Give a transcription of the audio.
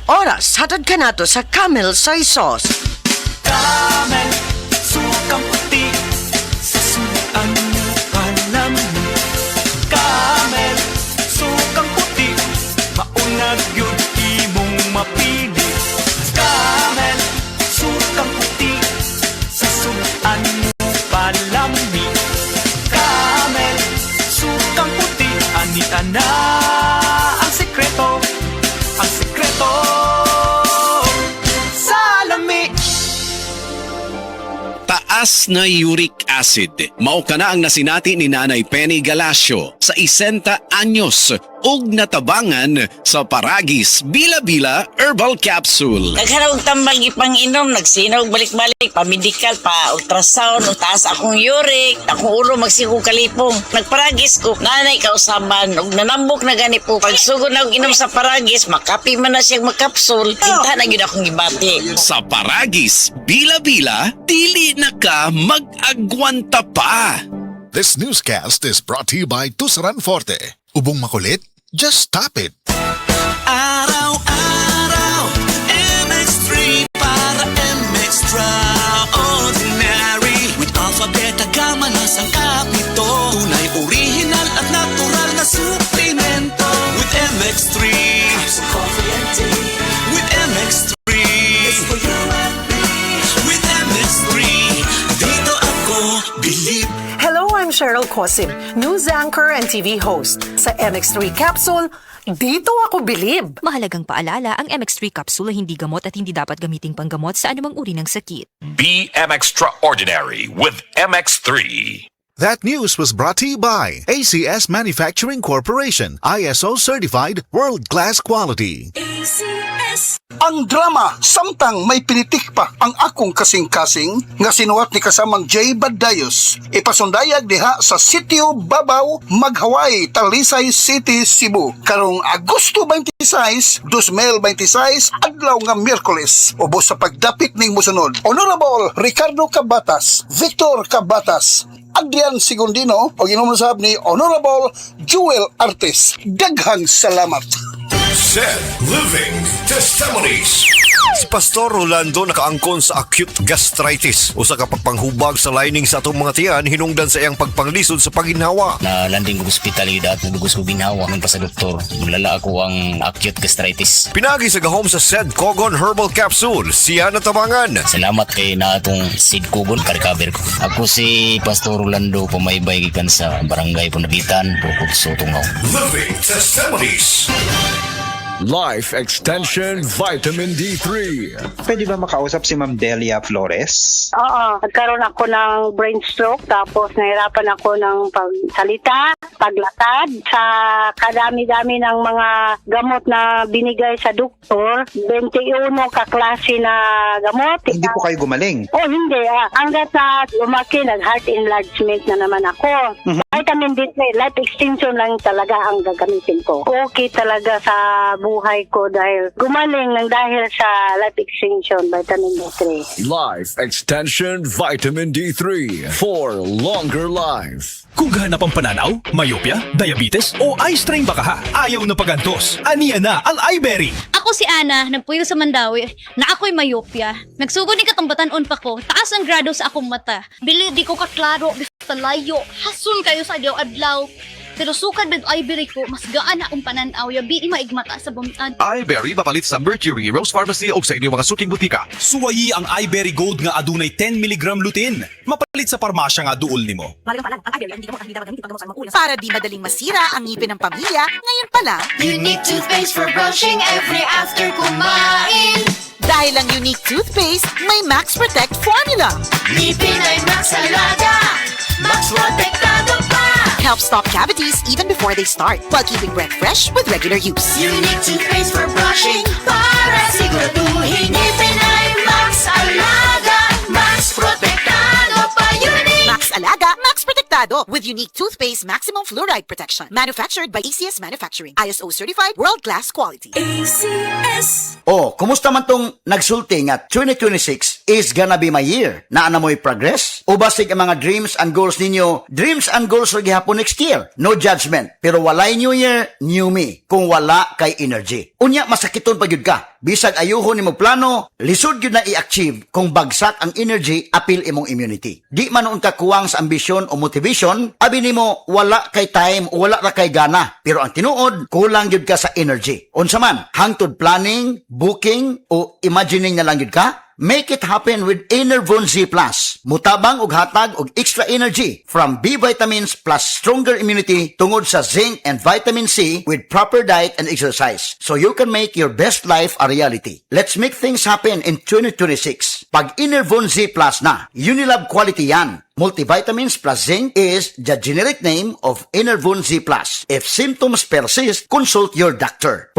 Oras, hatod ka nato sa Camel Soy Sauce. Camel, sukang puti, sa sunuan mo palamig. Camel, sukang puti, maunag yun imong mapili. Camel, sukang puti, sa sunuan mo palamig. Camel, sukang puti, anita na ang sekreto, ang sekreto sa lami. Taas na uric acid. Mao kana ang nasinati ni Nanay Penny Galasio sa 60 anyos ug natabangan sa Paragis Bila-Bila Herbal Capsule. Naghanap og tambal gipang-inom, nagsinog balik-balik, pa-medical, pa-ultrasound, utaas akong uric, akong ulo magsigong kalipong. Nagparagis ko, nanay kausaban, ug nanambok na gani po. Pagsugod na og inom sa Paragis, makapi man na siyang magkapsul, hinta na gyud akong gibati. Sa Paragis Bila-Bila, dili na ka mag-agwanta pa. This newscast is brought to you by Tusaran Forte. Ubong makulit? Just tap it. Araw-araw, MX3 para MX-Traordinary. With alpha, beta, gamma na sangkapito. Tunay, original at natural na suplemento. With MX3, with MX3, it's for you and me. With MX3, dito ako believe. Hello, I'm Cheryl Cosim, news anchor and TV host. Sa MX3 Capsule, dito ako bilib. Mahalagang paalala, ang MX3 capsule ay hindi gamot at hindi dapat gamiting panggamot sa anumang uri ng sakit. Be extraordinary with MX3. That news was brought to you by ACS Manufacturing Corporation, ISO certified world-class quality. Ang drama, samtang may pinitik pa ang akong kasing-kasing nga sinuwat ni kasamang J. Badayos. Ipasundayag diha sa Sitio Babaw, Mag-Hawaii, Talisay City, Cebu. Karong Agosto 26, 2026, adlaw nga Miyerkules. Ubos sa pagdapit ning musunod. Honorable Ricardo Cabatas, Victor Cabatas, Adrian Segundino o ginumusab ni Honorable Jewel Artes. Daghang salamat. Said Living Testimonies. Si Pastor Rolando nakaangkon sa acute gastritis. Usa ka pagpanghubag sa lining sa atong mga tiyan hinungdan sa iyang pagpanglisod sa paginhawa. Na landing ko ospitalidad, nagugos ko ginhawa man pa sa doktor. Mulala ako ang acute gastritis. Pinagi sa gahom sa Sed Kogon Herbal Capsule. Siya natabangan. Salamat kay na atong Sid Kogon ka-recover ko. Ako si Pastor Rolando, pamaybay gikan sa Barangay Punabitan, Bukod Sotungaw. Living Testimonies. Life Extension Vitamin D3. Pwede ba makausap si Ma'am Delia Flores? Oo, nagkaroon ako ng brain stroke tapos nahirapan ako ng pagsalita, paglakad. Sa kadami-dami ng mga gamot na binigay sa doktor, 21 kaklase na gamot. Hindi po kayo gumaling? Oh, hindi. Hanggat na lumaki, nag-heart enlargement na naman ako. Vitamin D3, life extension lang talaga ang gagamitin ko. Okay talaga sa buhay ko dahil gumaling ng dahil sa life extension, vitamin D3. Life Extension Vitamin D3 for longer life. Kung hanap ang pananaw, myopia, diabetes o eye strain baka ha, ayaw na pagantos. Aniya na ang iBerry. Ako si Ana, nagpuyo sa Mandawi, na ako'y myopia. Nagsugod ni katambatan-on pa ko, taas ang grado sa akong mata. Bili di ko kaklaro, basta layo, hasun kayo sa adlaw-adlaw. Pero sukad med iBerry ko, mas gaan na akong pananaw, yabi maigmata sa buntag. iBerry mapalit sa Mercury, Rose Pharmacy o sa inyong mga suking butika. Suwayi ang iBerry Gold nga adunay 10 mg lutein. Mapalit sa parmasya nga duol nimo. Para di madaling masira ang ngipin ng pamilya, ngayon pa lang, Unique toothpaste for brushing every after kumain. Dahil ang unique toothpaste, may Max Protect formula. Ngipin ay Max Alaga, Max Protectado pa. Helps stop cavities even before they start, while keeping breath fresh with regular use. Unique toothpaste for brushing, para siguraduhin ngipin ay Max Alaga, Max Protectado pa. Unique Max Alaga, Max Protectado with unique toothpaste maximum fluoride protection. Manufactured by ACS Manufacturing. ISO certified world-class quality. ACS. Oh, kumusta man tong nagsulti nga 2026 is gonna be my year. Naana mo'y progress? O basig ang mga dreams and goals ninyo, dreams and goals rin gihapon next year. No judgment. Pero walay new year, new me. Kung wala kay energy. Unya, masakiton pa yun ka. Bisag ayuhon nimo plano, lisod yun na i-achieve kung bagsak ang energy, apil imong immunity. Di man noon ka kuwang sa ambisyon o motivation, abi nimo wala kay time o wala ra kay gana. Pero ang tinuod, kulang yun ka sa energy. Unsa man, hangtod planning, booking, o imagining na lang yun ka, make it happen with Enervon Z+. Mutabang og hatag og extra energy from B vitamins plus stronger immunity tungod sa zinc and vitamin C with proper diet and exercise. So you can make your best life a reality. Let's make things happen in 2026. Pag Enervon Z+ na, Unilab quality yan. Multivitamins plus zinc is the generic name of Enervon Z+. If symptoms persist, consult your doctor.